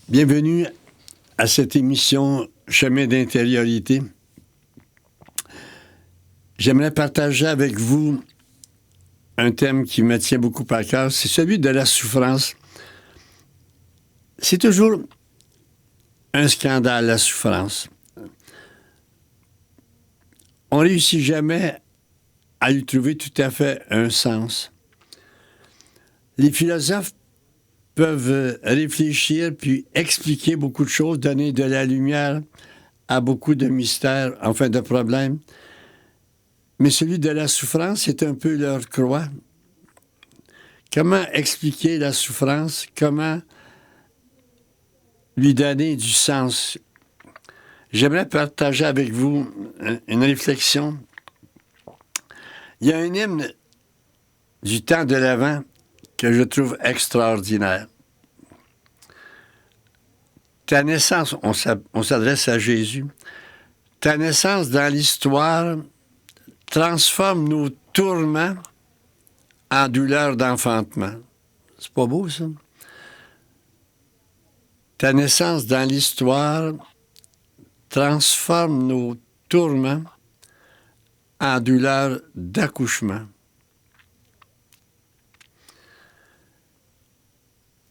Bienvenue à cette émission Chemin d'intériorité. J'aimerais partager avec vous un thème qui me tient beaucoup à cœur, c'est celui de la souffrance. C'est toujours un scandale, la souffrance. On ne réussit jamais à y trouver tout à fait un sens. Les philosophes peuvent réfléchir puis expliquer beaucoup de choses, donner de la lumière à beaucoup de mystères, enfin de problèmes. Mais celui de la souffrance est un peu leur croix. Comment expliquer la souffrance? Comment lui donner du sens? J'aimerais partager avec vous une réflexion. Il y a un hymne du temps de l'Avent que je trouve extraordinaire. Ta naissance, on s'adresse à Jésus, ta naissance dans l'histoire transforme nos tourments en douleur d'enfantement. C'est pas beau, ça? Ta naissance dans l'histoire transforme nos tourments en douleur d'accouchement.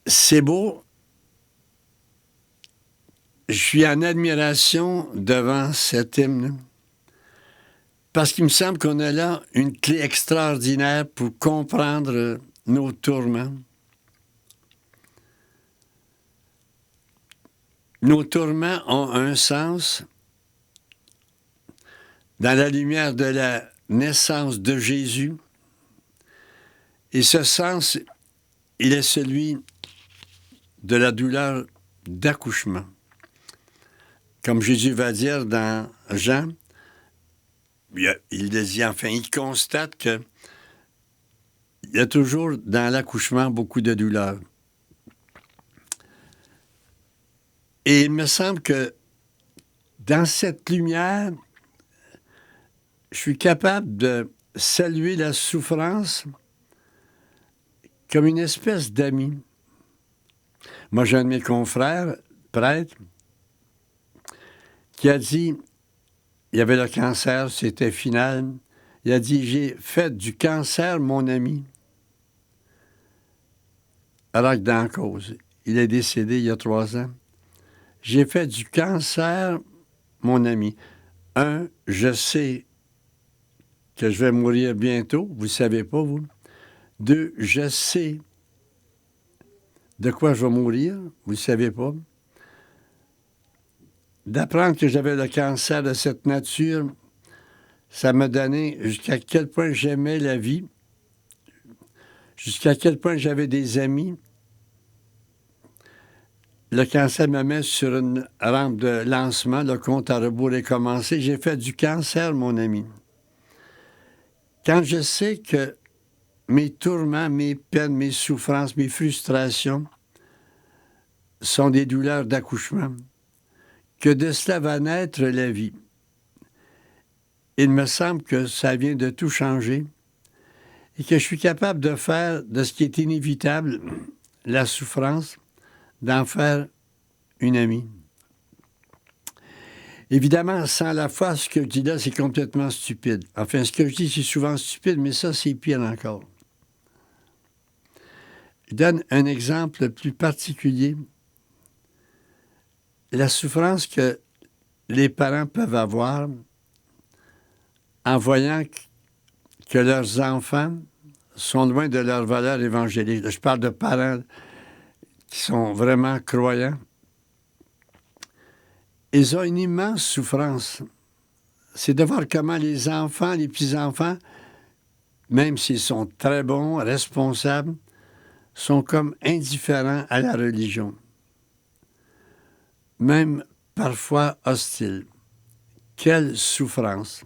C'est beau. Je suis en admiration devant cet hymne parce qu'il me semble qu'on a là une clé extraordinaire pour comprendre nos tourments. Nos tourments ont un sens dans la lumière de la naissance de Jésus. Et ce sens, il est celui de la douleur d'accouchement. Comme Jésus va dire dans Jean, il dit, enfin, il constate qu'il y a toujours dans l'accouchement beaucoup de douleur. Et il me semble que dans cette lumière, je suis capable de saluer la souffrance comme une espèce d'ami. Moi, j'ai un de mes confrères, prêtre, qui a dit, il y avait le cancer, c'était final. Il a dit, j'ai fait du cancer mon ami. Alors que dans la cause, il est décédé il y a 3 ans. J'ai fait du cancer mon ami. Je sais que je vais mourir bientôt. Vous ne savez pas, vous. 2, je sais de quoi je vais mourir. Vous ne savez pas. D'apprendre que j'avais le cancer de cette nature, ça m'a donné jusqu'à quel point j'aimais la vie, jusqu'à quel point j'avais des amis. Le cancer me met sur une rampe de lancement, le compte à rebours est commencé. J'ai fait du cancer, mon ami. Quand je sais que mes tourments, mes peines, mes souffrances, mes frustrations sont des douleurs d'accouchement, que de cela va naître la vie. Il me semble que ça vient de tout changer et que je suis capable de faire de ce qui est inévitable, la souffrance, d'en faire une amie. Évidemment, sans la foi, ce que je dis là, c'est complètement stupide. Enfin, ce que je dis, c'est souvent stupide, mais ça, c'est pire encore. Je donne un exemple plus particulier. La souffrance que les parents peuvent avoir en voyant que leurs enfants sont loin de leurs valeurs évangéliques. Je parle de parents qui sont vraiment croyants. Ils ont une immense souffrance. C'est de voir comment les enfants, les petits-enfants, même s'ils sont très bons, responsables, sont comme indifférents à la religion. Même parfois hostiles. Quelle souffrance!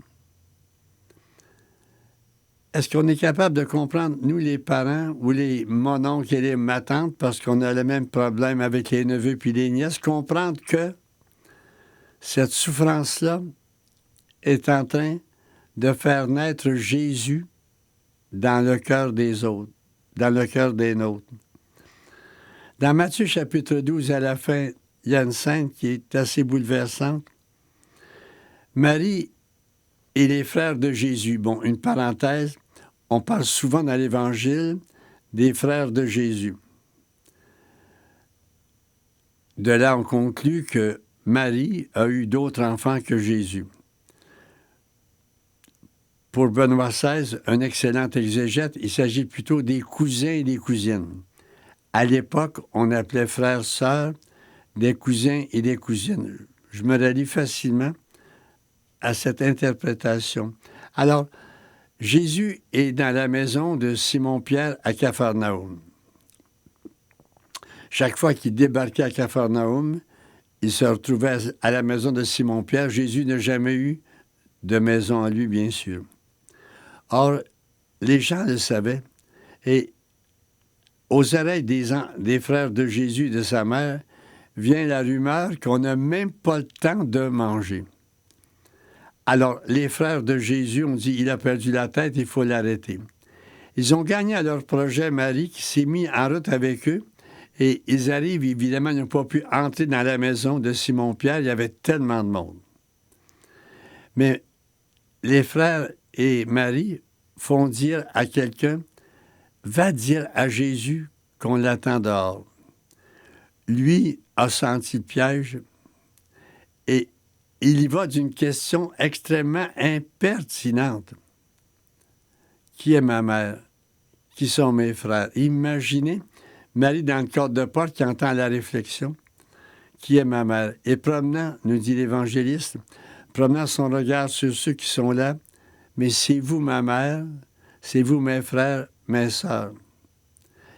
Est-ce qu'on est capable de comprendre, nous les parents, ou les mononcles et les matantes, parce qu'on a le même problème avec les neveux puis les nièces, comprendre que cette souffrance-là est en train de faire naître Jésus dans le cœur des autres, dans le cœur des nôtres. Dans Matthieu chapitre 12, à la fin, il y a une scène qui est assez bouleversante. Marie et les frères de Jésus. Bon, une parenthèse, on parle souvent dans l'Évangile des frères de Jésus. De là, on conclut que Marie a eu d'autres enfants que Jésus. Pour Benoît XVI, un excellent exégète, il s'agit plutôt des cousins et des cousines. À l'époque, on appelait frères, sœurs, des cousins et des cousines. Je me rallie facilement à cette interprétation. Alors, Jésus est dans la maison de Simon-Pierre à Capharnaüm. Chaque fois qu'il débarquait à Capharnaüm, il se retrouvait à la maison de Simon-Pierre. Jésus n'a jamais eu de maison à lui, bien sûr. Or, les gens le savaient. Et aux oreilles des frères de Jésus et de sa mère vient la rumeur qu'on n'a même pas le temps de manger. Alors, les frères de Jésus ont dit, il a perdu la tête, il faut l'arrêter. Ils ont gagné à leur projet Marie qui s'est mis en route avec eux. Et ils arrivent, évidemment, ils n'ont pas pu entrer dans la maison de Simon-Pierre, il y avait tellement de monde. Mais les frères et Marie font dire à quelqu'un, va dire à Jésus qu'on l'attend dehors. Lui a senti le piège et il y va d'une question extrêmement impertinente. Qui est ma mère? Qui sont mes frères? Imaginez Marie dans le cadre de porte qui entend la réflexion. Qui est ma mère? Et promenant, nous dit l'évangéliste, promenant son regard sur ceux qui sont là, mais c'est vous ma mère, c'est vous mes frères, mes sœurs.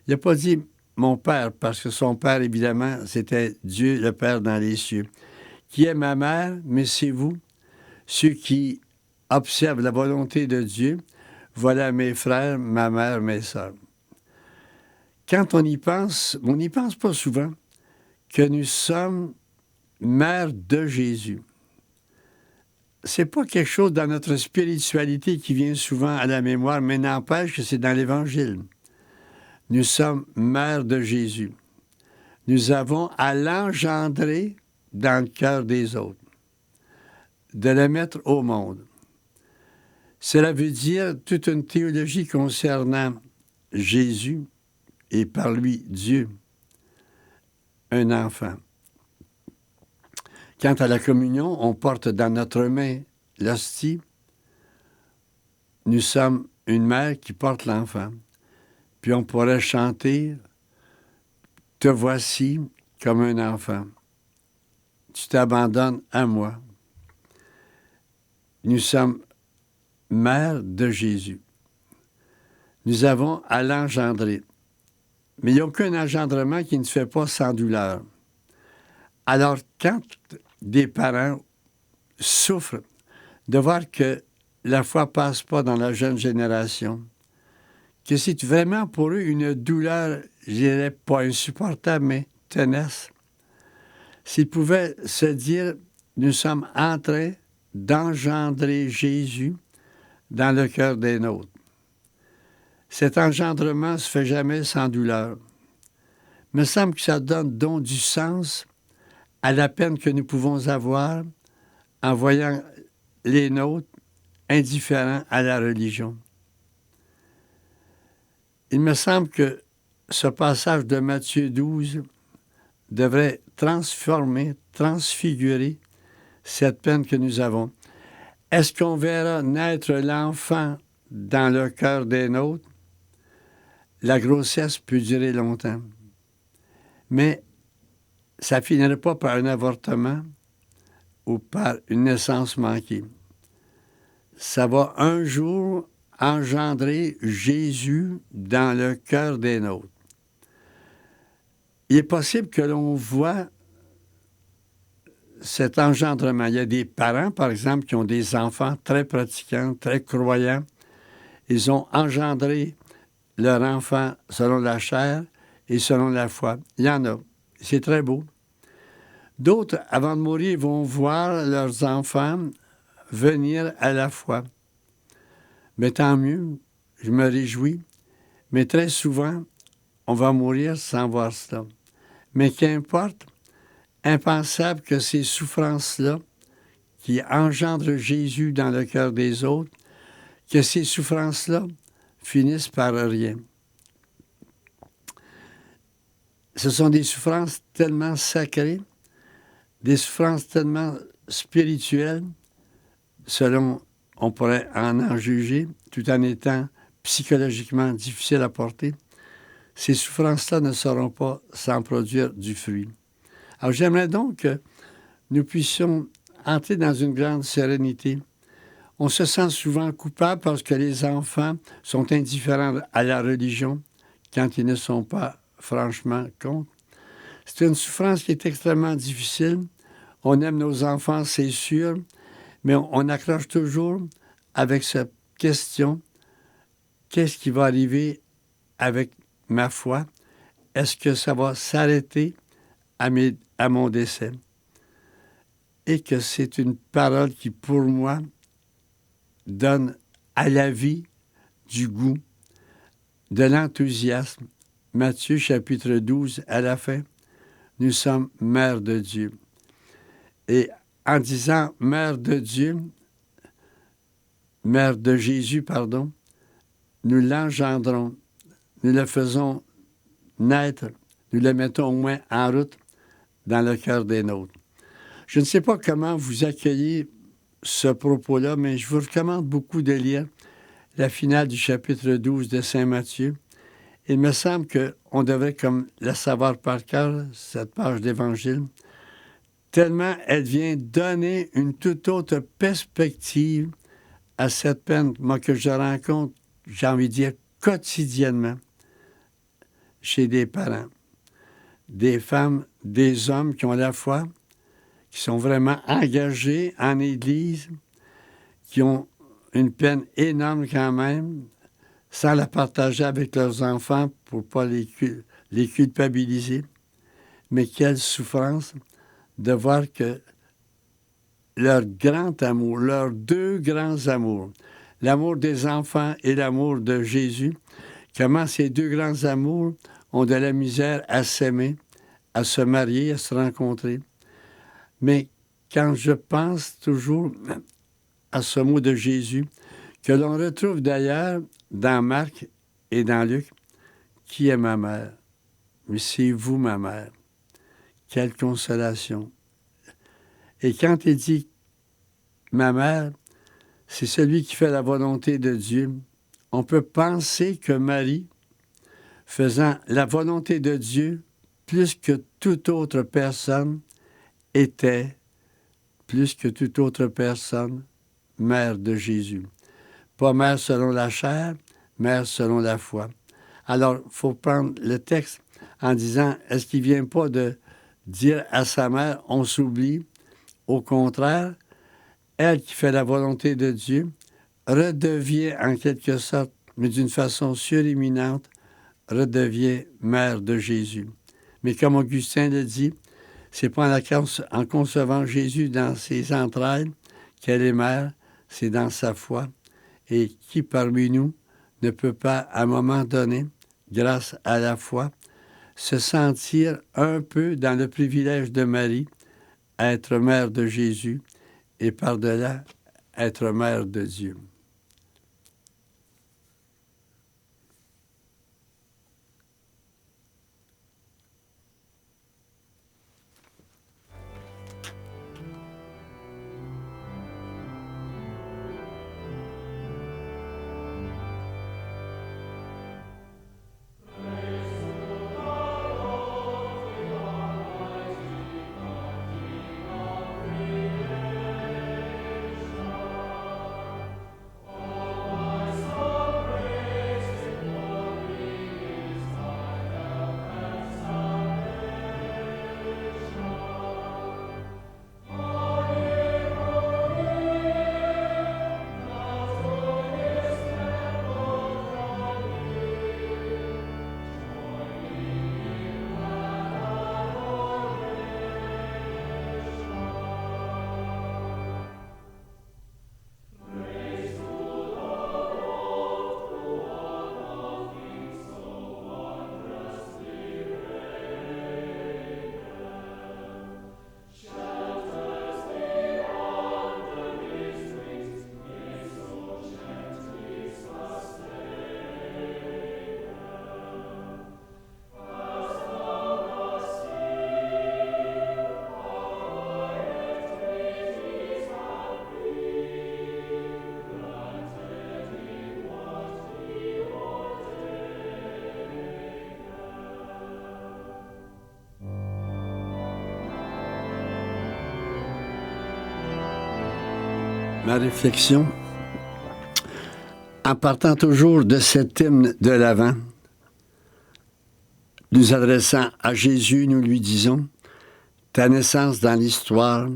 Il n'a pas dit mon père, parce que son père, évidemment, c'était Dieu le Père dans les cieux. Qui est ma mère, mais c'est vous, ceux qui observent la volonté de Dieu. Voilà mes frères, ma mère, mes sœurs. Quand on n'y pense pas souvent, que nous sommes mères de Jésus. C'est pas quelque chose dans notre spiritualité qui vient souvent à la mémoire, mais n'empêche que c'est dans l'Évangile. Nous sommes mères de Jésus. Nous avons à l'engendrer dans le cœur des autres, de le mettre au monde. Cela veut dire toute une théologie concernant Jésus et par lui Dieu, un enfant. Quant à la communion, on porte dans notre main l'hostie. Nous sommes une mère qui porte l'enfant. Puis on pourrait chanter « Te voici comme un enfant. Tu t'abandonnes à moi. » Nous sommes mère de Jésus. Nous avons à l'engendrer. Mais il n'y a aucun engendrement qui ne se fait pas sans douleur. Alors, quand des parents souffrent de voir que la foi ne passe pas dans la jeune génération, que c'est vraiment pour eux une douleur, je dirais pas insupportable, mais tenace, s'ils pouvaient se dire, nous sommes en train d'engendrer Jésus dans le cœur des nôtres. Cet engendrement ne se fait jamais sans douleur. Il me semble que ça donne donc du sens à la peine que nous pouvons avoir en voyant les nôtres indifférents à la religion. Il me semble que ce passage de Matthieu 12 devrait transformer, transfigurer cette peine que nous avons. Est-ce qu'on verra naître l'enfant dans le cœur des nôtres? La grossesse peut durer longtemps, mais ça finirait pas par un avortement ou par une naissance manquée. Ça va un jour engendrer Jésus dans le cœur des nôtres. Il est possible que l'on voit cet engendrement. Il y a des parents, par exemple, qui ont des enfants très pratiquants, très croyants. Ils ont engendré leur enfant selon la chair et selon la foi. Il y en a. C'est très beau. D'autres, avant de mourir, vont voir leurs enfants venir à la foi. Mais tant mieux, je me réjouis. Mais très souvent, on va mourir sans voir cela. Mais qu'importe, impensable que ces souffrances-là, qui engendrent Jésus dans le cœur des autres, que ces souffrances-là finissent par rien. Ce sont des souffrances tellement sacrées, des souffrances tellement spirituelles, selon on pourrait en juger, tout en étant psychologiquement difficiles à porter. Ces souffrances-là ne seront pas sans produire du fruit. Alors j'aimerais donc que nous puissions entrer dans une grande sérénité. On se sent souvent coupable parce que les enfants sont indifférents à la religion quand ils ne sont pas franchement contre. C'est une souffrance qui est extrêmement difficile. On aime nos enfants, c'est sûr, mais on accroche toujours avec cette question, qu'est-ce qui va arriver avec ma foi? Est-ce que ça va s'arrêter à mon décès? Et que c'est une parole qui, pour moi, donne à la vie du goût, de l'enthousiasme. Matthieu chapitre 12, à la fin, nous sommes mère de Dieu. Et en disant mère de Dieu, mère de Jésus, pardon, nous l'engendrons, nous le faisons naître, nous le mettons au moins en route dans le cœur des nôtres. Je ne sais pas comment vous accueillez ce propos-là, mais je vous recommande beaucoup de lire la finale du chapitre 12 de Saint Matthieu. Il me semble qu'on devrait comme la savoir par cœur, cette page d'Évangile, tellement elle vient donner une toute autre perspective à cette peine, moi, que je rencontre, j'ai envie de dire, quotidiennement chez des parents, des femmes, des hommes qui ont la foi, qui sont vraiment engagés en Église, qui ont une peine énorme quand même, sans la partager avec leurs enfants pour ne pas les culpabiliser. Mais quelle souffrance de voir que leur grand amour, leurs deux grands amours, l'amour des enfants et l'amour de Jésus, comment ces deux grands amours ont de la misère à s'aimer, à se marier, à se rencontrer. Mais quand je pense toujours à ce mot de Jésus, que l'on retrouve d'ailleurs dans Marc et dans Luc, qui est ma mère? Mais c'est vous, ma mère. Quelle consolation. Et quand il dit ma mère, c'est celui qui fait la volonté de Dieu. On peut penser que Marie, faisant la volonté de Dieu plus que toute autre personne, était, plus que toute autre personne, mère de Jésus. Pas mère selon la chair, mère selon la foi. Alors, il faut prendre le texte en disant, est-ce qu'il ne vient pas de dire à sa mère, on s'oublie? Au contraire, elle qui fait la volonté de Dieu, redevient en quelque sorte, mais d'une façon suréminente, redevient mère de Jésus. Mais comme Augustin le dit, c'est pas en concevant Jésus dans ses entrailles qu'elle est mère, c'est dans sa foi. Et qui parmi nous ne peut pas, à un moment donné, grâce à la foi, se sentir un peu dans le privilège de Marie, être mère de Jésus et par-delà, être mère de Dieu. ma réflexion, en partant toujours de cet hymne de l'Avent, nous adressant à Jésus, nous lui disons, « Ta naissance dans l'histoire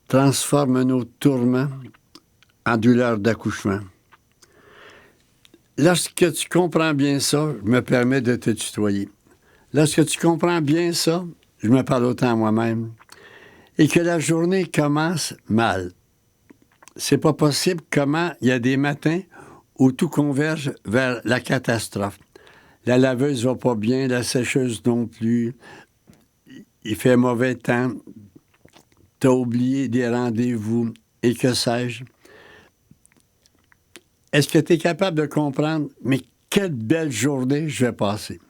transforme nos tourments en douleur d'accouchement. » Lorsque tu comprends bien ça, je me permets de te tutoyer. Lorsque tu comprends bien ça, je me parle autant à moi-même, et que la journée commence mal. C'est pas possible comment il y a des matins où tout converge vers la catastrophe. La laveuse va pas bien, la sécheuse non plus. Il fait mauvais temps. Tu as oublié des rendez-vous et que sais-je. Est-ce que tu es capable de comprendre, mais quelle belle journée je vais passer?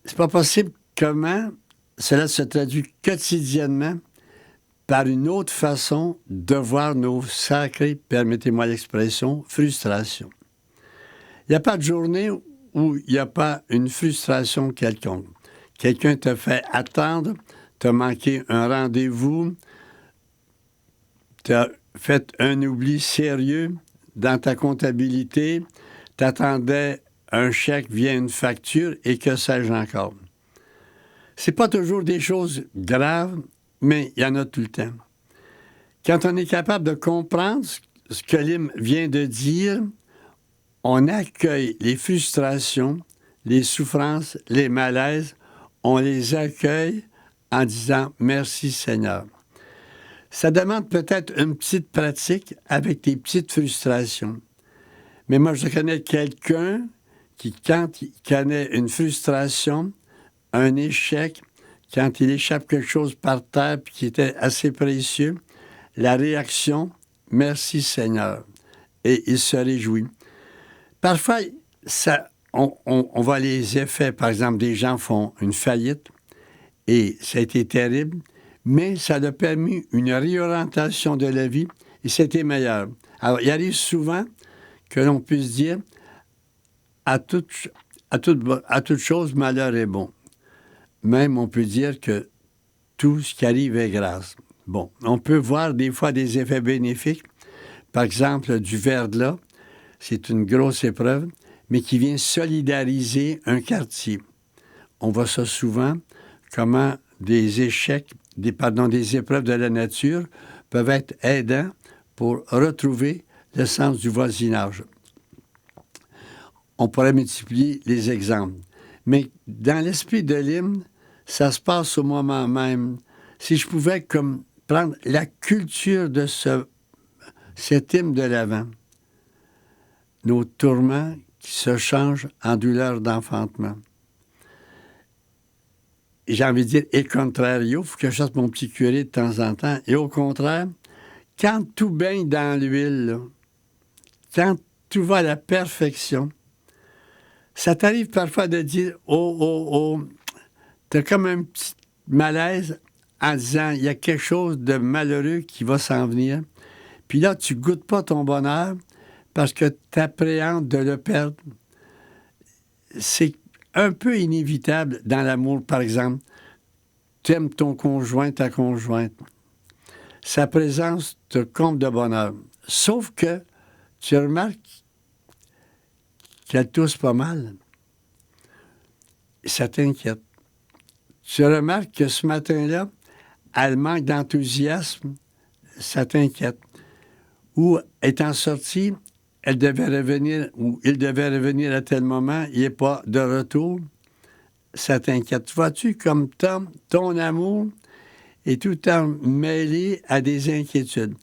C'est pas possible comment cela se traduit quotidiennement par une autre façon de voir nos sacrées, permettez-moi l'expression, frustrations. Il n'y a pas de journée où il n'y a pas une frustration quelconque. Quelqu'un te fait attendre, tu as manqué un rendez-vous, tu as fait un oubli sérieux dans ta comptabilité, tu attendais un chèque via une facture et que sais-je encore. C'est pas toujours des choses graves, mais il y en a tout le temps. Quand on est capable de comprendre ce que l'hymne vient de dire, on accueille les frustrations, les souffrances, les malaises, on les accueille en disant « Merci Seigneur ». Ça demande peut-être une petite pratique avec des petites frustrations. Mais moi, je connais quelqu'un qui, quand il connaît une frustration, un échec, quand il échappe quelque chose par terre puis qui était assez précieux, la réaction « Merci Seigneur » et il se réjouit. Parfois, on voit les effets. Par exemple, des gens font une faillite et ça a été terrible, mais ça a permis une réorientation de la vie et c'était meilleur. Alors, il arrive souvent que l'on puisse dire à toute chose, malheur est bon. Même, on peut dire que tout ce qui arrive est grâce. Bon, on peut voir des fois des effets bénéfiques. Par exemple, du verglas, c'est une grosse épreuve, mais qui vient solidariser un quartier. On voit ça souvent, comment des échecs, des épreuves de la nature peuvent être aidants pour retrouver le sens du voisinage. On pourrait multiplier les exemples. Mais dans l'esprit de l'hymne, ça se passe au moment même. Si je pouvais comme prendre la culture de cet hymne de l'Avent, nos tourments qui se changent en douleur d'enfantement. Et j'ai envie de dire, et contrario, il faut que je fasse mon petit curé de temps en temps. Et au contraire, quand tout baigne dans l'huile, là, quand tout va à la perfection, ça t'arrive parfois de dire, oh, t'as comme un petit malaise en disant, il y a quelque chose de malheureux qui va s'en venir. Puis là, tu goûtes pas ton bonheur parce que tu appréhendes de le perdre. C'est un peu inévitable dans l'amour, par exemple. Tu aimes ton conjoint, ta conjointe. Sa présence te comble de bonheur. Sauf que tu remarques qu'elle tousse pas mal. Ça t'inquiète. Tu remarques que ce matin-là, elle manque d'enthousiasme. Ça t'inquiète. Ou, étant sortie, elle devait revenir, ou il devait revenir à tel moment, il n'est pas de retour. Ça t'inquiète. Vois-tu comme ton amour est tout le temps mêlé à des inquiétudes.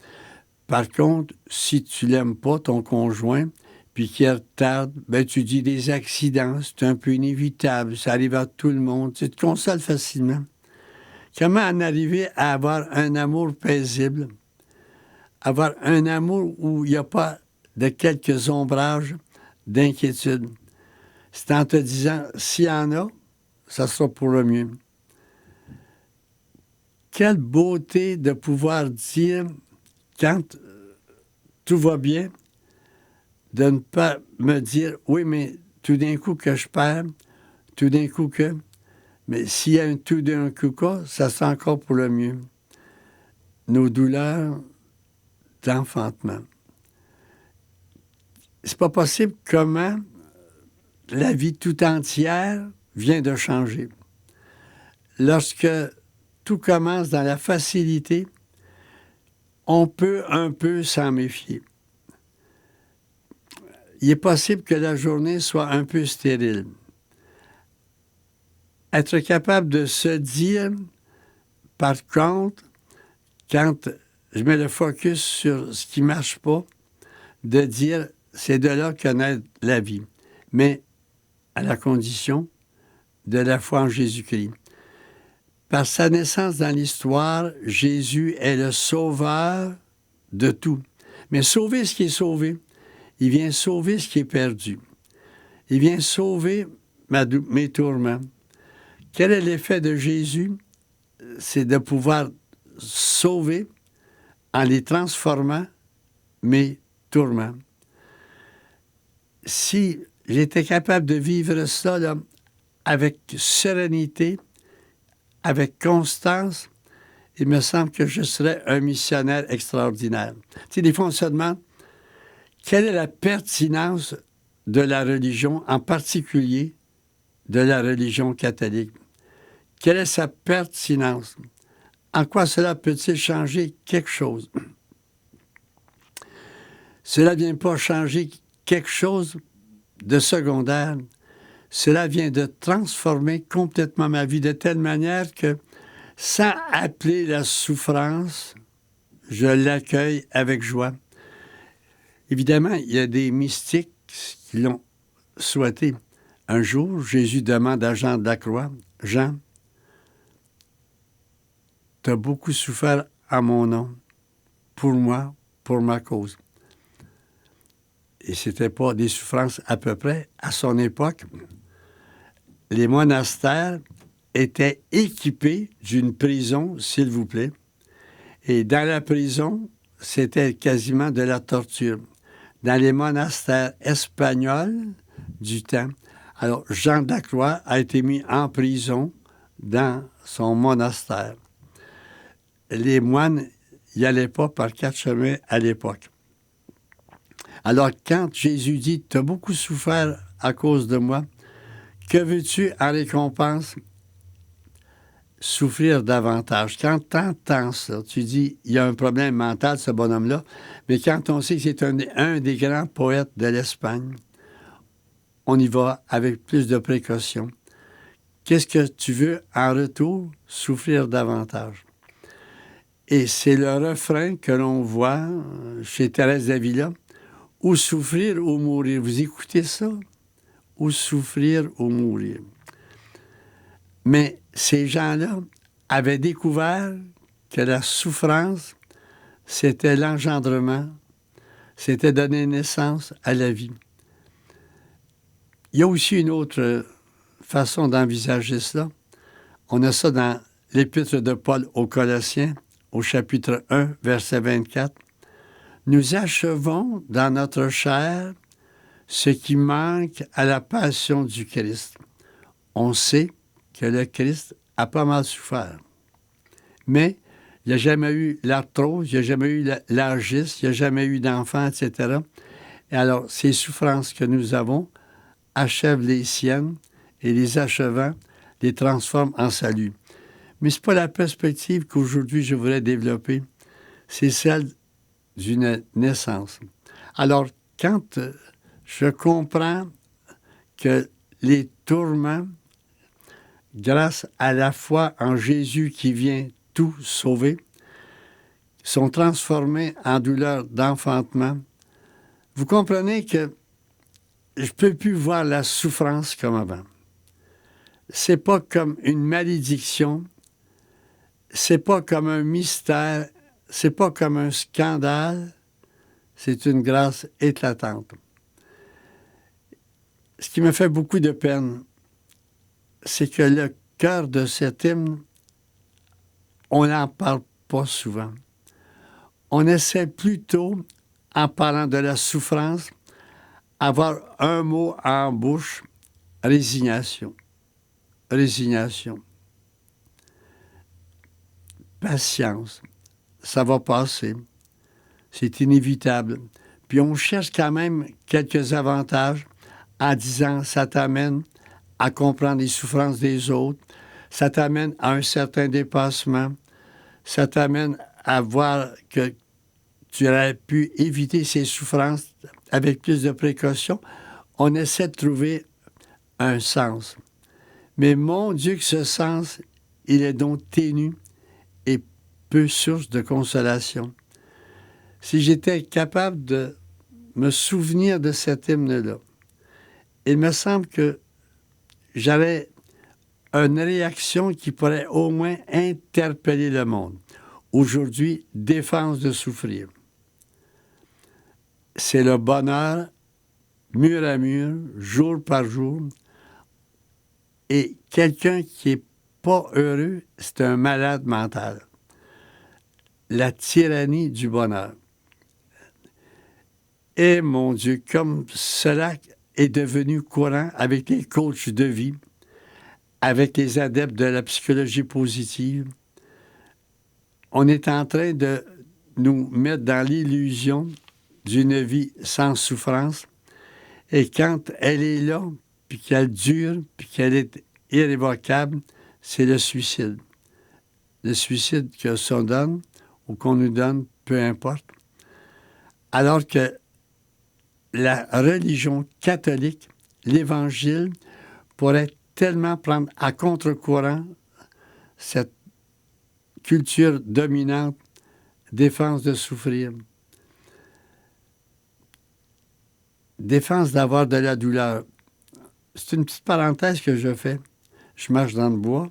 Par contre, si tu l'aimes pas, ton conjoint, puis qu'il retarde, ben tu dis des accidents, c'est un peu inévitable, ça arrive à tout le monde, tu te consoles facilement. Comment en arriver à avoir un amour paisible? Avoir un amour où il n'y a pas de quelques ombrages d'inquiétude. C'est en te disant, s'il y en a, ça sera pour le mieux. Quelle beauté de pouvoir dire, quand tout va bien, de ne pas me dire, oui, mais tout d'un coup que je perds, tout d'un coup que... Mais s'il y a un tout d'un coup que, ça sera encore pour le mieux. Nos douleurs d'enfantement. C'est pas possible comment la vie tout entière vient de changer. Lorsque tout commence dans la facilité, on peut un peu s'en méfier. Il est possible que la journée soit un peu stérile. Être capable de se dire, par contre, quand je mets le focus sur ce qui ne marche pas, de dire, c'est de là que naît la vie, mais à la condition de la foi en Jésus-Christ. Par sa naissance dans l'histoire, Jésus est le sauveur de tout. Mais sauver ce qui est sauvé, il vient sauver ce qui est perdu. Il vient sauver mes tourments. Quel est l'effet de Jésus? C'est de pouvoir sauver en les transformant mes tourments. Si j'étais capable de vivre ça là, avec sérénité, avec constance, il me semble que je serais un missionnaire extraordinaire. Tu sais, des fois, on se demande quelle est la pertinence de la religion, en particulier de la religion catholique. Quelle est sa pertinence? En quoi cela peut-il changer quelque chose? Cela ne vient pas changer quelque chose de secondaire. Cela vient de transformer complètement ma vie de telle manière que, sans appeler la souffrance, je l'accueille avec joie. Évidemment, il y a des mystiques qui l'ont souhaité. Un jour, Jésus demande à Jean de la Croix, « Jean, tu as beaucoup souffert à mon nom, pour moi, pour ma cause. » Et ce n'était pas des souffrances à peu près. À son époque, les monastères étaient équipés d'une prison, s'il vous plaît. Et dans la prison, c'était quasiment de la torture. Dans les monastères espagnols du temps, alors Jean de la Croix a été mis en prison dans son monastère. Les moines n'y allaient pas par 4 chemins à l'époque. Alors, quand Jésus dit « Tu as beaucoup souffert à cause de moi, que veux-tu en récompense? » Souffrir davantage. Quand tu entends ça, tu dis « Il y a un problème mental, ce bonhomme-là. » Mais quand on sait que c'est un des grands poètes de l'Espagne, on y va avec plus de précaution. Qu'est-ce que tu veux en retour? Souffrir davantage. Et c'est le refrain que l'on voit chez Thérèse d'Avila. Ou souffrir ou mourir. Vous écoutez ça? Ou souffrir ou mourir. Mais ces gens-là avaient découvert que la souffrance, c'était l'engendrement, c'était donner naissance à la vie. Il y a aussi une autre façon d'envisager cela. On a ça dans l'Épître de Paul aux Colossiens, au chapitre 1, verset 24. Nous achevons dans notre chair ce qui manque à la passion du Christ. On sait que le Christ a pas mal souffert. Mais il n'y a jamais eu l'arthrose, il n'y a jamais eu l'argiste, il n'y a jamais eu d'enfant, etc. Et alors, ces souffrances que nous avons achèvent les siennes et les achevant, les transforment en salut. Mais ce n'est pas la perspective qu'aujourd'hui je voudrais développer. C'est celle d'une naissance. Alors, quand je comprends que les tourments, grâce à la foi en Jésus qui vient tout sauver, sont transformés en douleur d'enfantement, vous comprenez que je ne peux plus voir la souffrance comme avant. C'est pas comme une malédiction, c'est pas comme un mystère, c'est pas comme un scandale, c'est une grâce éclatante. Ce qui me fait beaucoup de peine, c'est que le cœur de cet hymne, on n'en parle pas souvent. On essaie plutôt, en parlant de la souffrance, avoir un mot en bouche, résignation. Résignation. Patience. Ça va passer. C'est inévitable. Puis on cherche quand même quelques avantages en disant ça t'amène à comprendre les souffrances des autres, ça t'amène à un certain dépassement, ça t'amène à voir que tu aurais pu éviter ces souffrances avec plus de précaution. On essaie de trouver un sens. Mais mon Dieu, que ce sens, il est donc ténu et peu source de consolation. Si j'étais capable de me souvenir de cet hymne-là, il me semble que j'aurais une réaction qui pourrait au moins interpeller le monde. Aujourd'hui, défense de souffrir. C'est le bonheur, mur à mur, jour par jour. Et quelqu'un qui n'est pas heureux, c'est un malade mental. La tyrannie du bonheur. Et mon Dieu, comme cela est devenu courant avec les coachs de vie, avec les adeptes de la psychologie positive, on est en train de nous mettre dans l'illusion d'une vie sans souffrance. Et quand elle est là, puis qu'elle dure, puis qu'elle est irrévocable, c'est le suicide. Le suicide que ça donne ou qu'on nous donne, peu importe. Alors que la religion catholique, l'Évangile, pourrait tellement prendre à contre-courant cette culture dominante, défense de souffrir, défense d'avoir de la douleur. C'est une petite parenthèse que je fais. Je marche dans le bois,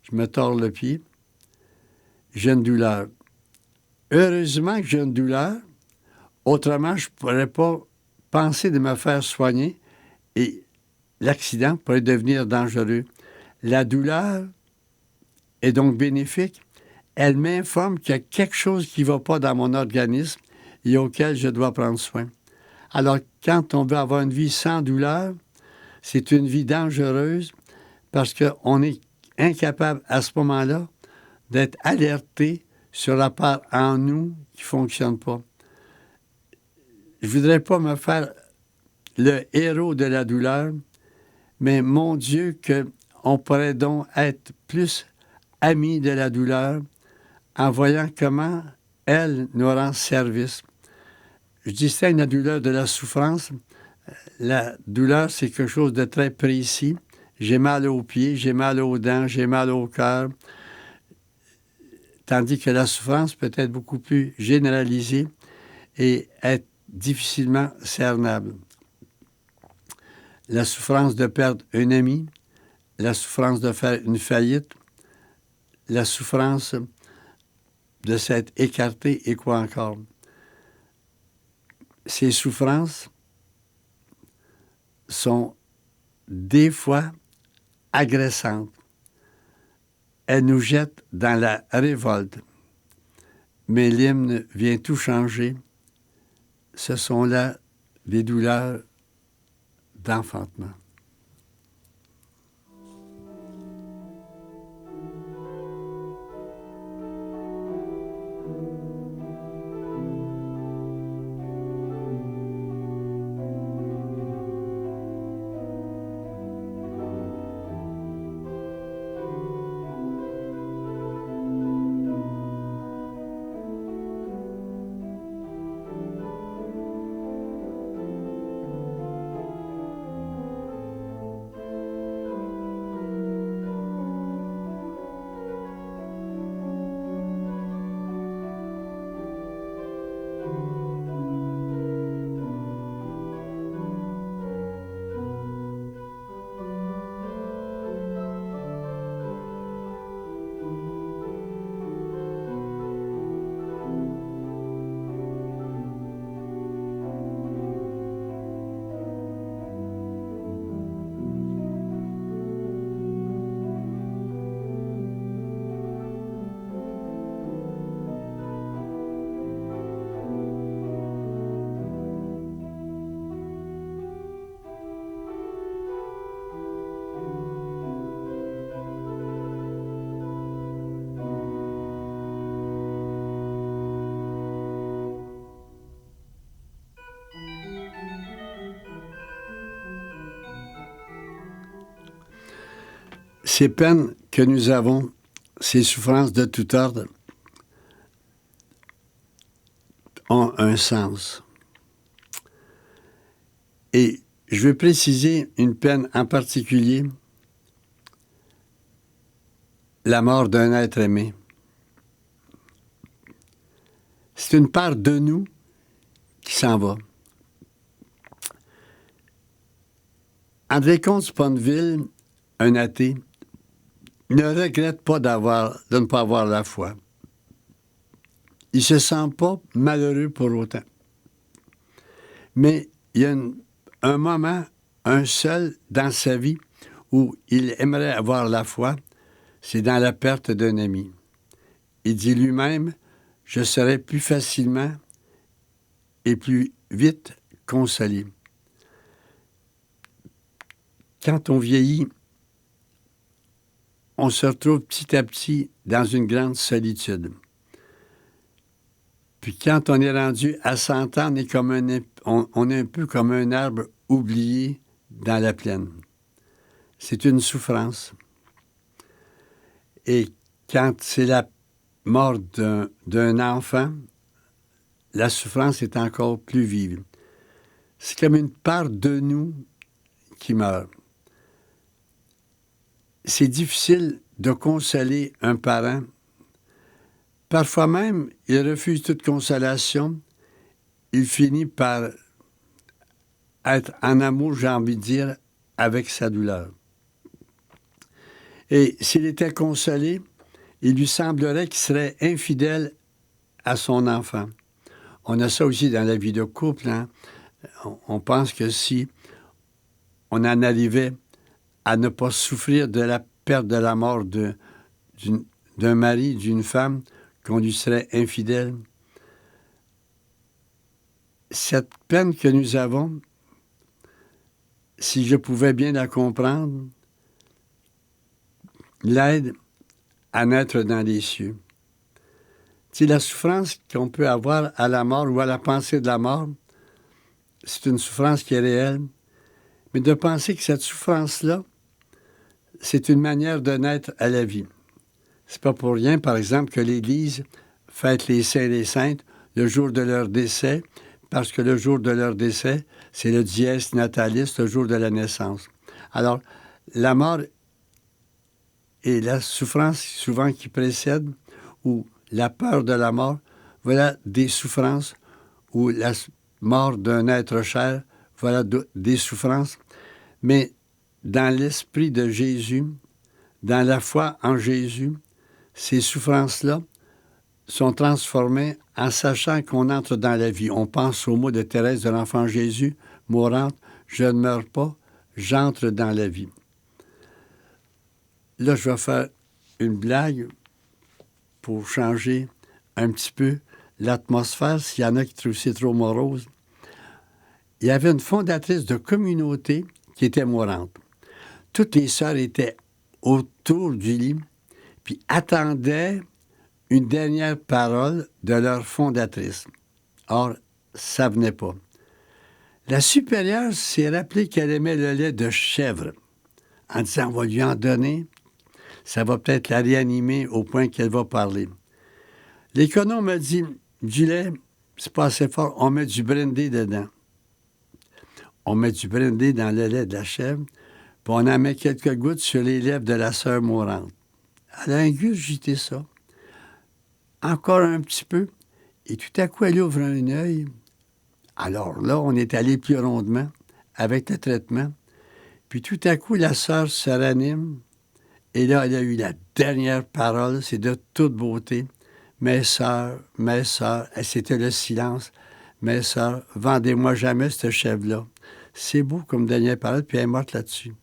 je me tords le pied, j'ai une douleur. Heureusement que j'ai une douleur, autrement, je ne pourrais pas penser de me faire soigner et l'accident pourrait devenir dangereux. La douleur est donc bénéfique. Elle m'informe qu'il y a quelque chose qui ne va pas dans mon organisme et auquel je dois prendre soin. Alors, quand on veut avoir une vie sans douleur, c'est une vie dangereuse parce qu'on est incapable à ce moment-là d'être alerté sur la part en nous qui ne fonctionne pas. Je ne voudrais pas me faire le héros de la douleur, mais mon Dieu, qu'on pourrait donc être plus amis de la douleur en voyant comment elle nous rend service. Je distingue la douleur de la souffrance. La douleur, c'est quelque chose de très précis. J'ai mal aux pieds, j'ai mal aux dents, j'ai mal au cœur. Tandis que la souffrance peut être beaucoup plus généralisée et être difficilement cernable. La souffrance de perdre un ami, la souffrance de faire une faillite, la souffrance de s'être écarté et quoi encore. Ces souffrances sont des fois agressantes. Elles nous jettent dans la révolte. Mais l'hymne vient tout changer. Ce sont là des douleurs d'enfantement. Ces peines que nous avons, ces souffrances de tout ordre, ont un sens. Et je veux préciser une peine en particulier, la mort d'un être aimé. C'est une part de nous qui s'en va. André Comte-Sponville, un athée, ne regrette pas de ne pas avoir la foi. Il ne se sent pas malheureux pour autant. Mais il y a un moment, un seul dans sa vie, où il aimerait avoir la foi, c'est dans la perte d'un ami. Il dit lui-même, « Je serai plus facilement et plus vite consolé. » Quand on vieillit, on se retrouve petit à petit dans une grande solitude. Puis quand on est rendu à 100 ans, on est un peu comme un arbre oublié dans la plaine. C'est une souffrance. Et quand c'est la mort d'un enfant, la souffrance est encore plus vive. C'est comme une part de nous qui meurt. C'est difficile de consoler un parent. Parfois même, il refuse toute consolation. Il finit par être en amour, j'ai envie de dire, avec sa douleur. Et s'il était consolé, il lui semblerait qu'il serait infidèle à son enfant. On a ça aussi dans la vie de couple. Hein? On pense que si on en arrivait à ne pas souffrir de la perte de la mort d'un mari, d'une femme, qu'on lui serait infidèle. Cette peine que nous avons, si je pouvais bien la comprendre, l'aide à naître dans les cieux. C'est la souffrance qu'on peut avoir à la mort ou à la pensée de la mort. C'est une souffrance qui est réelle. Mais de penser que cette souffrance-là, c'est une manière de naître à la vie. C'est pas pour rien, par exemple, que l'Église fête les saints et les saintes le jour de leur décès, parce que le jour de leur décès, c'est le dies natalis, le jour de la naissance. Alors, la mort et la souffrance souvent qui précèdent, ou la peur de la mort, voilà des souffrances, ou la mort d'un être cher, voilà des souffrances. Mais dans l'esprit de Jésus, dans la foi en Jésus, ces souffrances-là sont transformées en sachant qu'on entre dans la vie. On pense aux mots de Thérèse de l'Enfant Jésus, mourante, « Je ne meurs pas, j'entre dans la vie ». Là, je vais faire une blague pour changer un petit peu l'atmosphère, s'il y en a qui trouvent c'est trop morose. Il y avait une fondatrice de communauté qui était mourante. Toutes les sœurs étaient autour du lit, puis attendaient une dernière parole de leur fondatrice. Or, ça venait pas. La supérieure s'est rappelée qu'elle aimait le lait de chèvre, en disant, on va lui en donner, ça va peut-être la réanimer au point qu'elle va parler. L'économe a dit, du lait, c'est pas assez fort, on met du brandy dedans. On met du brandy dans le lait de la chèvre, puis on en met quelques gouttes sur les lèvres de la sœur mourante. Elle a ingurgité ça. Encore un petit peu, et tout à coup, elle ouvre un œil. Alors là, on est allé plus rondement avec le traitement. Puis tout à coup, la sœur se ranime, et là, elle a eu la dernière parole, c'est de toute beauté. Mes sœurs, c'était le silence. Mes sœurs, vendez-moi jamais cette chèvre-là. C'est beau comme dernière parole, puis elle est morte là-dessus.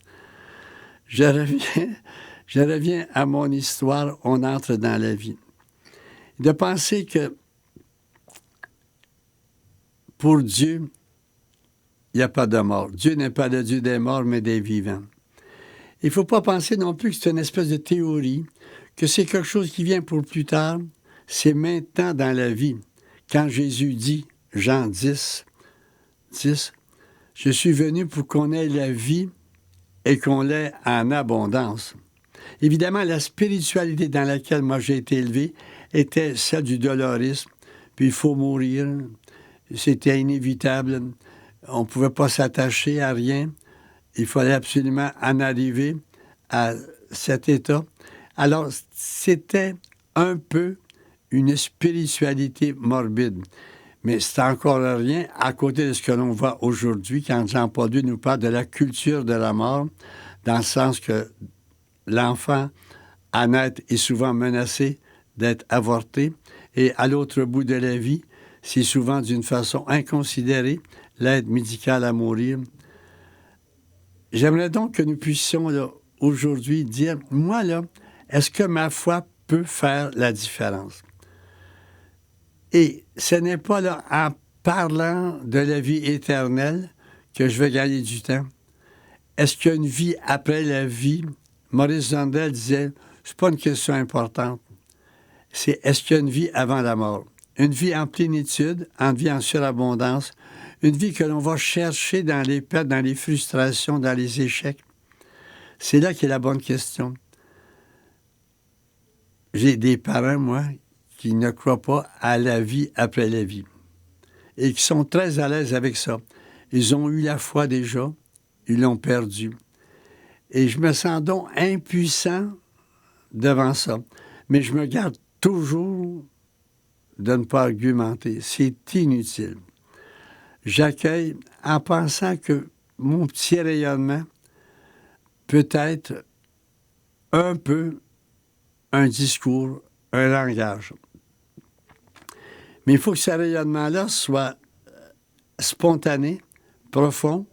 Je reviens à mon histoire, on entre dans la vie. De penser que pour Dieu, il n'y a pas de mort. Dieu n'est pas le Dieu des morts, mais des vivants. Il ne faut pas penser non plus que c'est une espèce de théorie, que c'est quelque chose qui vient pour plus tard. C'est maintenant dans la vie. Quand Jésus dit, Jean 10, « Je suis venu pour qu'on ait la vie et qu'on l'ait en abondance. » Évidemment, la spiritualité dans laquelle moi j'ai été élevé était celle du dolorisme. Puis il faut mourir. C'était inévitable. On ne pouvait pas s'attacher à rien. Il fallait absolument en arriver à cet état. Alors, c'était un peu une spiritualité morbide. Mais c'est encore rien à côté de ce que l'on voit aujourd'hui quand Jean-Paul II nous parle de la culture de la mort, dans le sens que l'enfant à naître est souvent menacé d'être avorté et à l'autre bout de la vie, c'est souvent d'une façon inconsidérée l'aide médicale à mourir. J'aimerais donc que nous puissions là, aujourd'hui dire, moi là, est-ce que ma foi peut faire la différence? Et ce n'est pas là en parlant de la vie éternelle que je vais gagner du temps. Est-ce qu'il y a une vie après la vie? Maurice Zondel disait, c'est pas une question importante. C'est est-ce qu'il y a une vie avant la mort? Une vie en plénitude, une vie en surabondance, une vie que l'on va chercher dans les pertes, dans les frustrations, dans les échecs. C'est là qu'est la bonne question. J'ai des parents, moi, qui ne croient pas à la vie après la vie et qui sont très à l'aise avec ça. Ils ont eu la foi déjà, ils l'ont perdue. Et je me sens donc impuissant devant ça. Mais je me garde toujours de ne pas argumenter. C'est inutile. J'accueille en pensant que mon petit rayonnement peut être un peu un discours, un langage. Mais il faut que ce rayonnement-là soit spontané, profond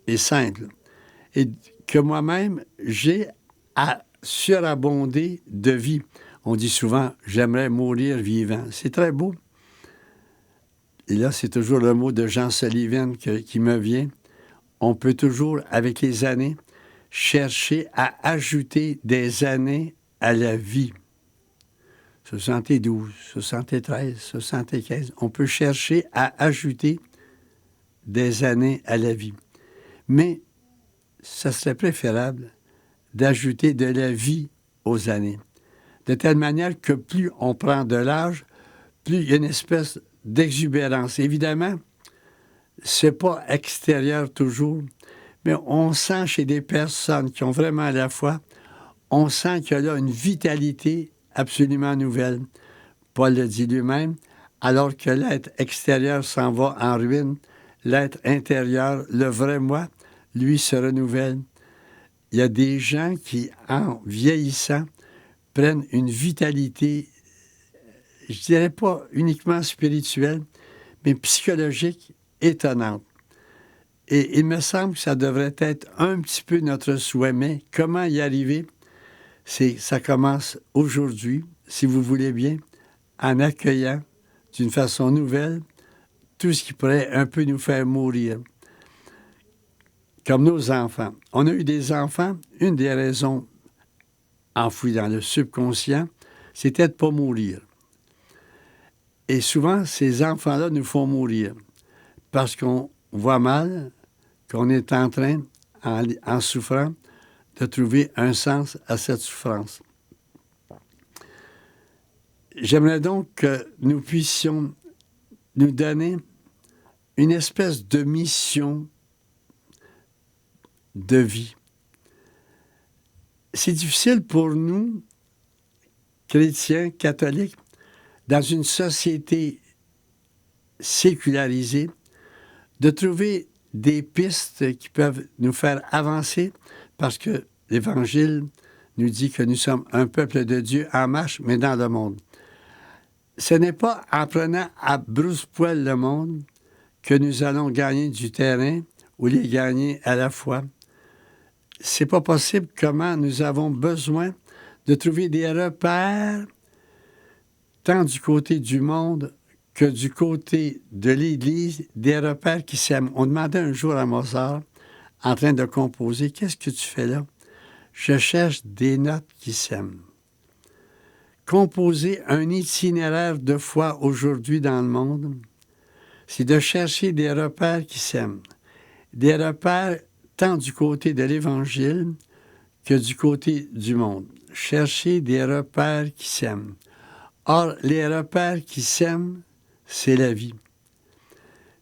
et simple. Et que moi-même, j'ai à surabonder de vie. On dit souvent, j'aimerais mourir vivant. C'est très beau. Et là, c'est toujours le mot de Jean Sullivan qui me vient. On peut toujours, avec les années, chercher à ajouter des années à la vie. 72, 73, 75. On peut chercher à ajouter des années à la vie. Mais ça serait préférable d'ajouter de la vie aux années. De telle manière que plus on prend de l'âge, plus il y a une espèce d'exubérance. Évidemment, c'est pas extérieur toujours, mais on sent chez des personnes qui ont vraiment la foi, on sent qu'il y a là une vitalité absolument nouvelle. Paul le dit lui-même, alors que l'être extérieur s'en va en ruine, l'être intérieur, le vrai moi, lui se renouvelle. Il y a des gens qui, en vieillissant, prennent une vitalité, je dirais pas uniquement spirituelle, mais psychologique étonnante. Et il me semble que ça devrait être un petit peu notre souhait, mais comment y arriver? Ça commence aujourd'hui, si vous voulez bien, en accueillant d'une façon nouvelle tout ce qui pourrait un peu nous faire mourir. Comme nos enfants. On a eu des enfants, une des raisons enfouies dans le subconscient, c'était de ne pas mourir. Et souvent, ces enfants-là nous font mourir parce qu'on voit mal, qu'on est en train, en souffrant, de trouver un sens à cette souffrance. J'aimerais donc que nous puissions nous donner une espèce de mission de vie. C'est difficile pour nous, chrétiens, catholiques, dans une société sécularisée, de trouver des pistes qui peuvent nous faire avancer parce que l'Évangile nous dit que nous sommes un peuple de Dieu en marche, mais dans le monde. Ce n'est pas en prenant à brousse-poil le monde que nous allons gagner du terrain ou les gagner à la fois. C'est pas possible. Comment nous avons besoin de trouver des repères tant du côté du monde que du côté de l'Église, des repères qui s'aiment. On demandait un jour à Mozart, en train de composer, « Qu'est-ce que tu fais là? » Je cherche des notes qui s'aiment. Composer un itinéraire de foi aujourd'hui dans le monde, c'est de chercher des repères qui s'aiment. Des repères tant du côté de l'Évangile que du côté du monde. chercher des repères qui s'aiment. Or, les repères qui s'aiment, c'est la vie.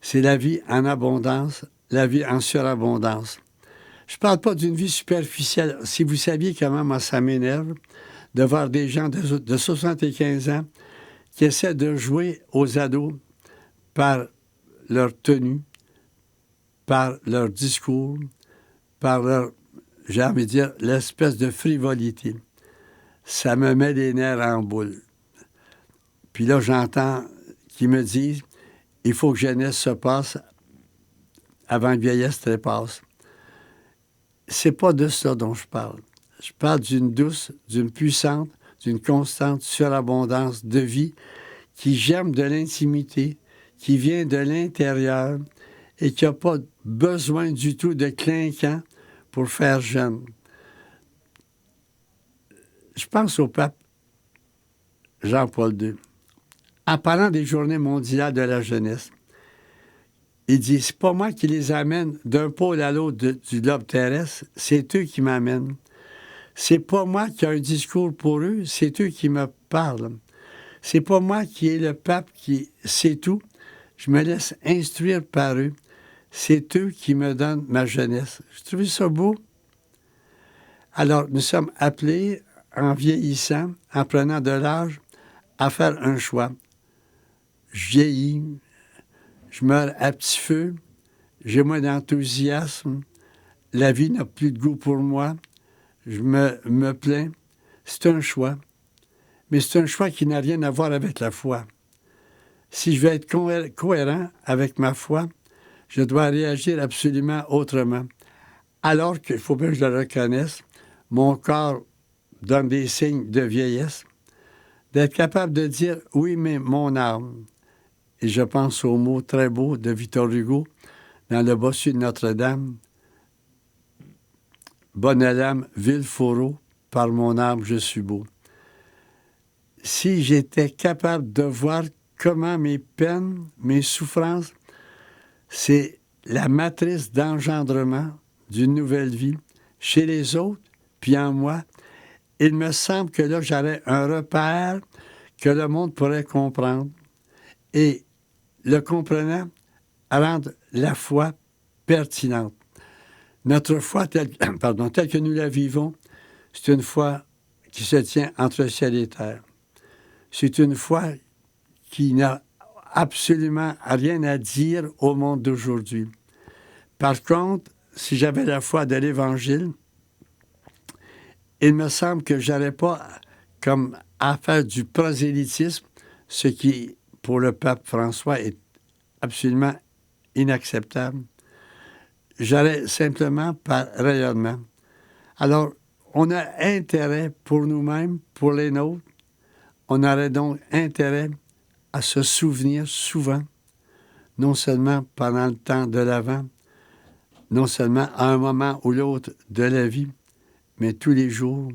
C'est la vie en abondance, la vie en surabondance. Je ne parle pas d'une vie superficielle. Si vous saviez comment moi, ça m'énerve de voir des gens de 75 ans qui essaient de jouer aux ados par leur tenue, par leur discours, par leur, j'ai envie de dire, l'espèce de frivolité. Ça me met les nerfs en boule. Puis là, j'entends qu'ils me disent « Il faut que jeunesse se passe avant que vieillesse trépasse ». C'est pas de ça dont je parle. Je parle d'une douce, d'une puissante, d'une constante surabondance de vie qui germe de l'intimité, qui vient de l'intérieur et qui n'a pas besoin du tout de clinquant pour faire jeune. Je pense au pape Jean-Paul II. En parlant des Journées mondiales de la jeunesse, il dit, c'est pas moi qui les amène d'un pôle à l'autre du globe terrestre, c'est eux qui m'amènent. C'est pas moi qui ai un discours pour eux, c'est eux qui me parlent. C'est pas moi qui est le pape qui sait tout, je me laisse instruire par eux. C'est eux qui me donnent ma jeunesse. Je trouvais ça beau. Alors, nous sommes appelés, en vieillissant, en prenant de l'âge, à faire un choix. Je vieillis, je meurs à petit feu, j'ai moins d'enthousiasme, la vie n'a plus de goût pour moi, je me plains. C'est un choix. Mais c'est un choix qui n'a rien à voir avec la foi. Si je veux être cohérent avec ma foi, je dois réagir absolument autrement. Alors qu'il faut bien que je le reconnaisse, mon corps donne des signes de vieillesse, d'être capable de dire « oui, mais mon âme ». Et je pense au mot très beau de Victor Hugo dans le bossu de Notre-Dame. « Bonne âme, vil fourreau, par mon âme je suis beau ». Si j'étais capable de voir comment mes peines, mes souffrances, c'est la matrice d'engendrement d'une nouvelle vie chez les autres, puis en moi, il me semble que là, j'aurais un repère que le monde pourrait comprendre. Et le comprenant, rendre la foi pertinente. Notre foi, telle que nous la vivons, c'est une foi qui se tient entre ciel et terre. C'est une foi qui n'a absolument rien à dire au monde d'aujourd'hui. Par contre, si j'avais la foi de l'Évangile, il me semble que je n'aurais pas comme à faire du prosélytisme, ce qui, pour le pape François, est absolument inacceptable. J'aurais simplement par rayonnement. Alors, on a intérêt pour nous-mêmes, pour les nôtres, on aurait donc intérêt à se souvenir souvent, non seulement pendant le temps de l'Avent, non seulement à un moment ou l'autre de la vie, mais tous les jours,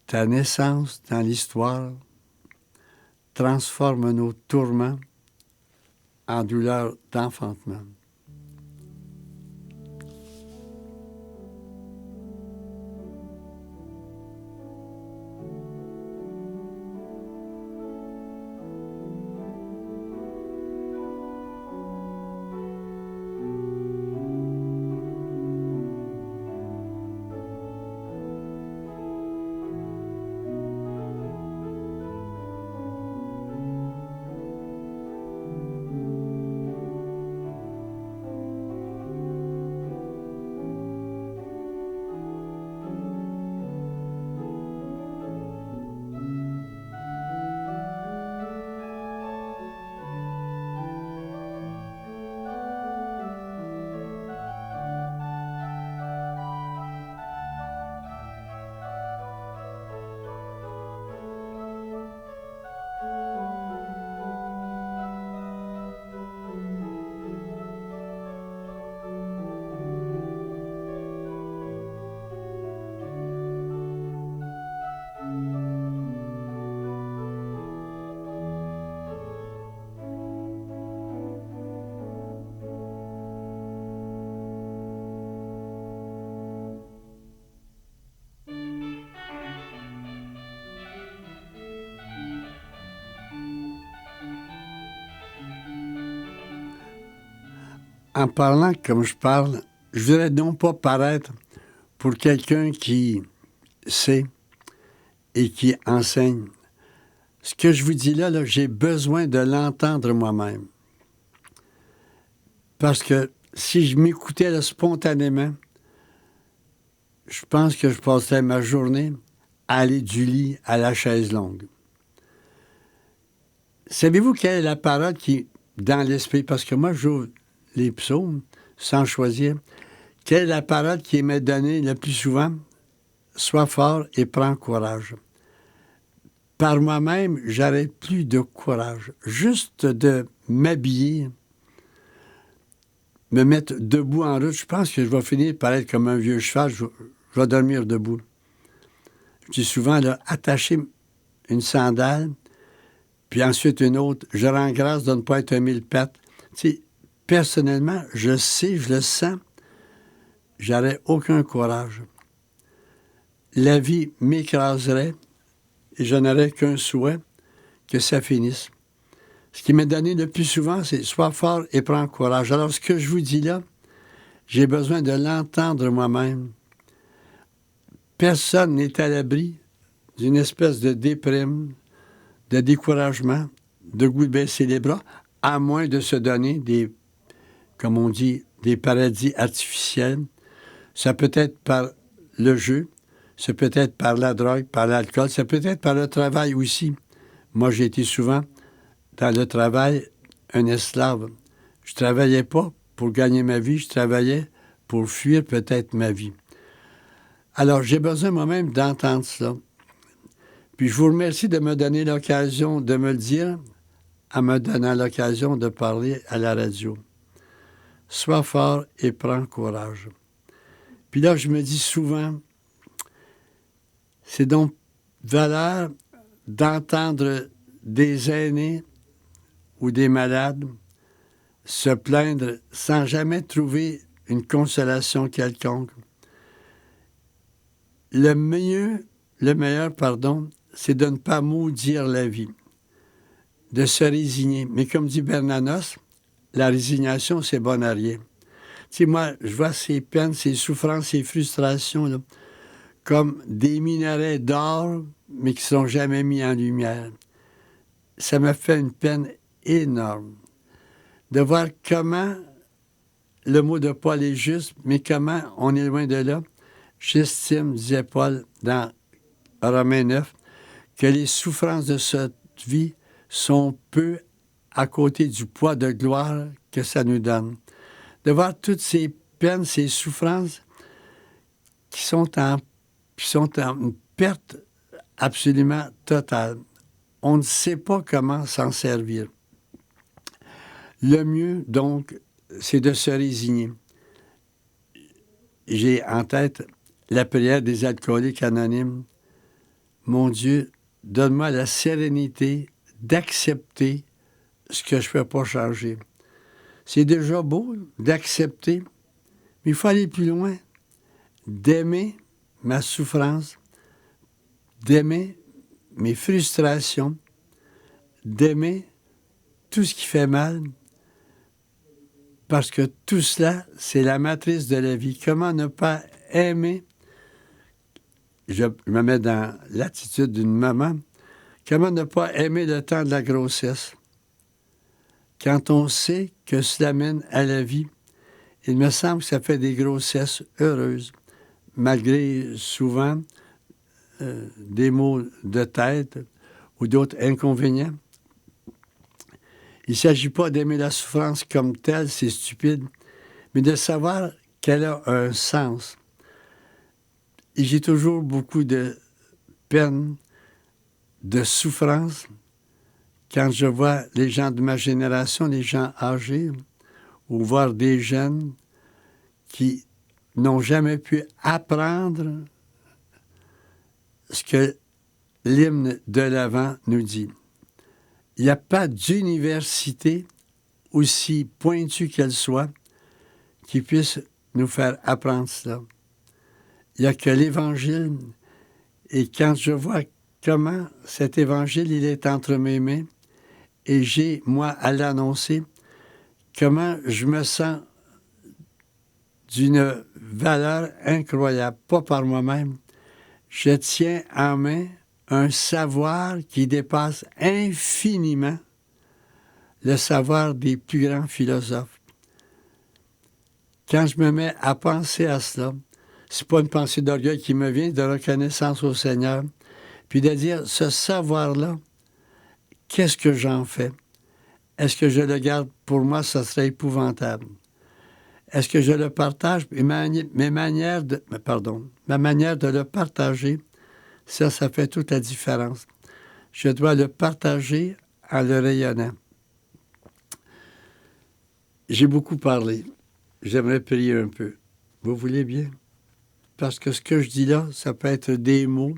ta naissance dans l'histoire transforme nos tourments en douleur d'enfantement. en parlant comme je parle, je voudrais non pas paraître pour quelqu'un qui sait et qui enseigne. Ce que je vous dis là, j'ai besoin de l'entendre moi-même. Parce que si je m'écoutais là, spontanément, je pense que je passerais ma journée à aller du lit à la chaise longue. Savez-vous quelle est la parole qui, dans l'esprit, parce que moi, j'ouvre les psaumes sans choisir, quelle est la parole qui m'est donnée le plus souvent? Sois fort et prends courage. Par moi-même, j'aurais plus de courage. Juste de m'habiller, me mettre debout en route, je pense que je vais finir par être comme un vieux cheval, je vais dormir debout. Je dis souvent, là, attacher une sandale, puis ensuite une autre. Je rends grâce de ne pas être un mille-pattes. Tu sais, personnellement, je sais, je le sens, j'aurais aucun courage. La vie m'écraserait et je n'aurais qu'un souhait, que ça finisse. Ce qui m'est donné le plus souvent, c'est « sois fort et prends courage ». Alors, ce que je vous dis là, j'ai besoin de l'entendre moi-même. Personne n'est à l'abri d'une espèce de déprime, de découragement, de goût de baisser les bras, à moins de se donner des, comme on dit, des paradis artificiels. Ça peut être par le jeu, ça peut être par la drogue, par l'alcool, ça peut être par le travail aussi. Moi, j'ai été souvent dans le travail un esclave. Je ne travaillais pas pour gagner ma vie, je travaillais pour fuir peut-être ma vie. Alors, j'ai besoin moi-même d'entendre cela. Puis je vous remercie de me donner l'occasion de me le dire, en me donnant l'occasion de parler à la radio. Sois fort et prends courage. Puis là, je me dis souvent, c'est donc valeur d'entendre des aînés ou des malades se plaindre sans jamais trouver une consolation quelconque. Le meilleur, c'est de ne pas maudire la vie, de se résigner. Mais comme dit Bernanos, la résignation, c'est bon à rien. Tu sais, moi, je vois ces peines, ces souffrances, ces frustrations, là, comme des minarets d'or, mais qui ne sont jamais mis en lumière. Ça me fait une peine énorme de voir comment, le mot de Paul est juste, mais comment on est loin de là. J'estime, disait Paul dans Romains 9, que les souffrances de cette vie sont peu à côté du poids de gloire que ça nous donne. De voir toutes ces peines, ces souffrances qui sont en perte absolument totale. On ne sait pas comment s'en servir. Le mieux, donc, c'est de se résigner. J'ai en tête la prière des alcooliques anonymes. Mon Dieu, donne-moi la sérénité d'accepter ce que je ne peux pas changer. C'est déjà beau d'accepter, mais il faut aller plus loin. D'aimer ma souffrance, d'aimer mes frustrations, d'aimer tout ce qui fait mal, parce que tout cela, c'est la matrice de la vie. Comment ne pas aimer? Je me mets dans l'attitude d'une maman. Comment ne pas aimer le temps de la grossesse? Quand on sait que cela mène à la vie, il me semble que ça fait des grossesses heureuses, malgré souvent des maux de tête ou d'autres inconvénients. Il ne s'agit pas d'aimer la souffrance comme telle, c'est stupide, mais de savoir qu'elle a un sens. Et j'ai toujours beaucoup de peine, de souffrance, quand je vois les gens de ma génération, les gens âgés, ou voir des jeunes qui n'ont jamais pu apprendre ce que l'hymne de l'Avent nous dit. Il n'y a pas d'université, aussi pointue qu'elle soit, qui puisse nous faire apprendre cela. Il n'y a que l'Évangile. Et quand je vois comment cet Évangile, il est entre mes mains, et j'ai, moi, à l'annoncer, comment je me sens d'une valeur incroyable, pas par moi-même. Je tiens en main un savoir qui dépasse infiniment le savoir des plus grands philosophes. Quand je me mets à penser à cela, c'est pas une pensée d'orgueil qui me vient, de reconnaissance au Seigneur, puis de dire, ce savoir-là, qu'est-ce que j'en fais? Est-ce que je le garde pour moi? Ça serait épouvantable. Est-ce que je le partage? Et ma manière de le partager, ça fait toute la différence. Je dois le partager en le rayonnant. J'ai beaucoup parlé. J'aimerais prier un peu. Vous voulez bien? Parce que ce que je dis là, ça peut être des mots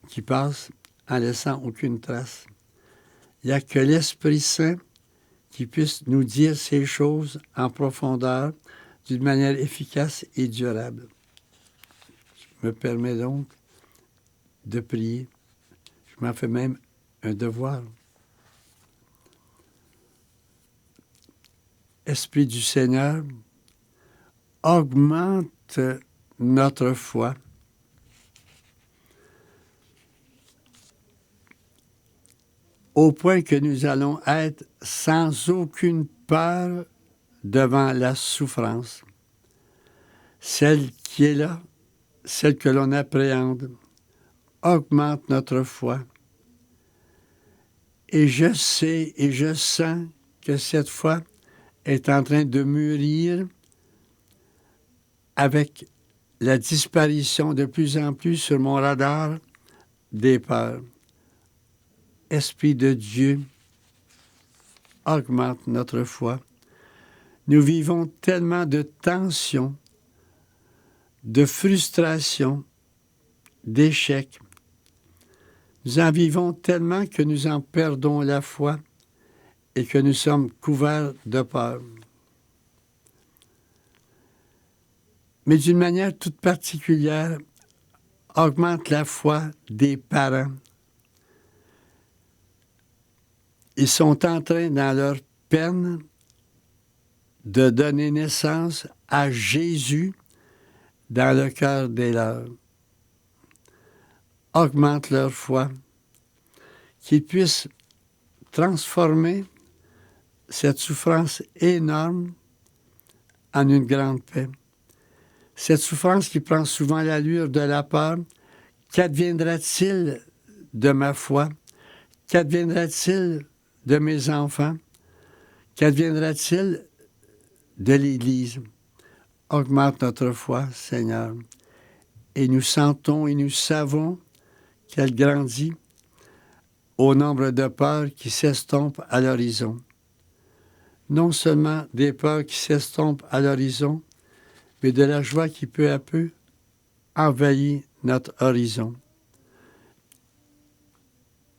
qui passent en laissant aucune trace. Il n'y a que l'Esprit Saint qui puisse nous dire ces choses en profondeur d'une manière efficace et durable. Je me permets donc de prier. Je m'en fais même un devoir. Esprit du Seigneur, augmente notre foi. Au point que nous allons être sans aucune peur devant la souffrance. Celle qui est là, celle que l'on appréhende, augmente notre foi. Et je sais et je sens que cette foi est en train de mûrir avec la disparition de plus en plus sur mon radar des peurs. Esprit de Dieu, augmente notre foi. Nous vivons tellement de tensions, de frustrations, d'échecs. Nous en vivons tellement que nous en perdons la foi et que nous sommes couverts de peur. Mais d'une manière toute particulière, augmente la foi des parents. Ils sont en train, dans leur peine, de donner naissance à Jésus dans le cœur des leurs. Augmente leur foi, qu'ils puissent transformer cette souffrance énorme en une grande paix. Cette souffrance qui prend souvent l'allure de la peur, qu'adviendra-t-il de ma foi? Qu'adviendra-t-il de mes enfants? Qu'adviendra-t-il de l'Église? Augmente notre foi, Seigneur. Et nous sentons et nous savons qu'elle grandit au nombre de peurs qui s'estompent à l'horizon. Non seulement des peurs qui s'estompent à l'horizon, mais de la joie qui peu à peu envahit notre horizon.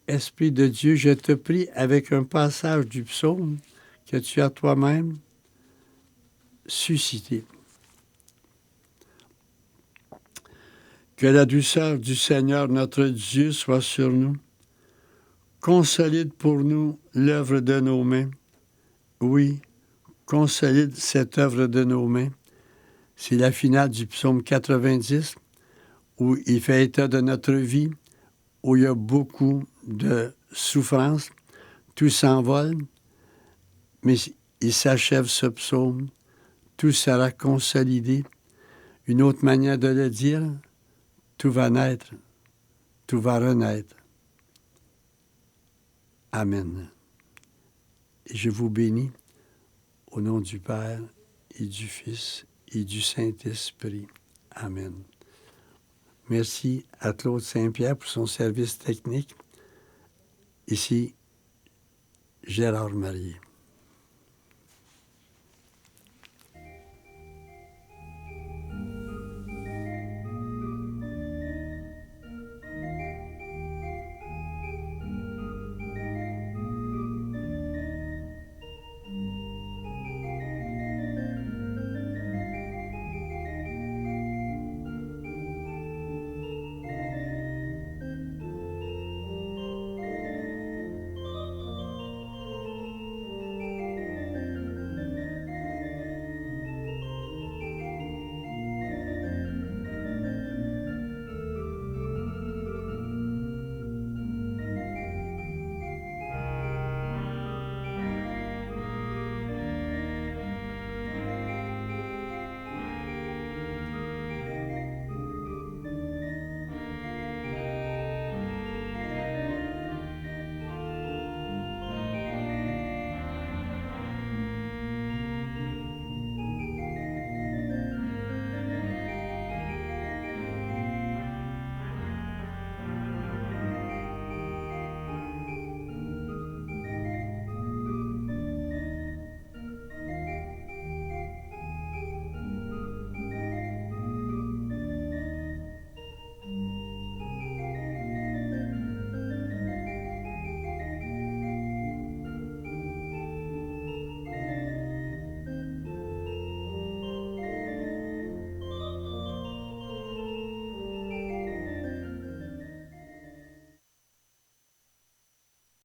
Esprit de Dieu, je te prie avec un passage du psaume que tu as toi-même suscité. Que la douceur du Seigneur notre Dieu soit sur nous. Consolide pour nous l'œuvre de nos mains. Oui, consolide cette œuvre de nos mains. C'est la finale du psaume 90, où il fait état de notre vie, où il y a beaucoup de souffrance. Tout s'envole, mais il s'achève ce psaume. Tout sera consolidé. Une autre manière de le dire, tout va naître, tout va renaître. Amen. Et je vous bénis au nom du Père et du Fils et du Saint-Esprit. Amen. Merci à Claude Saint-Pierre pour son service technique. Ici, Gérard Marier.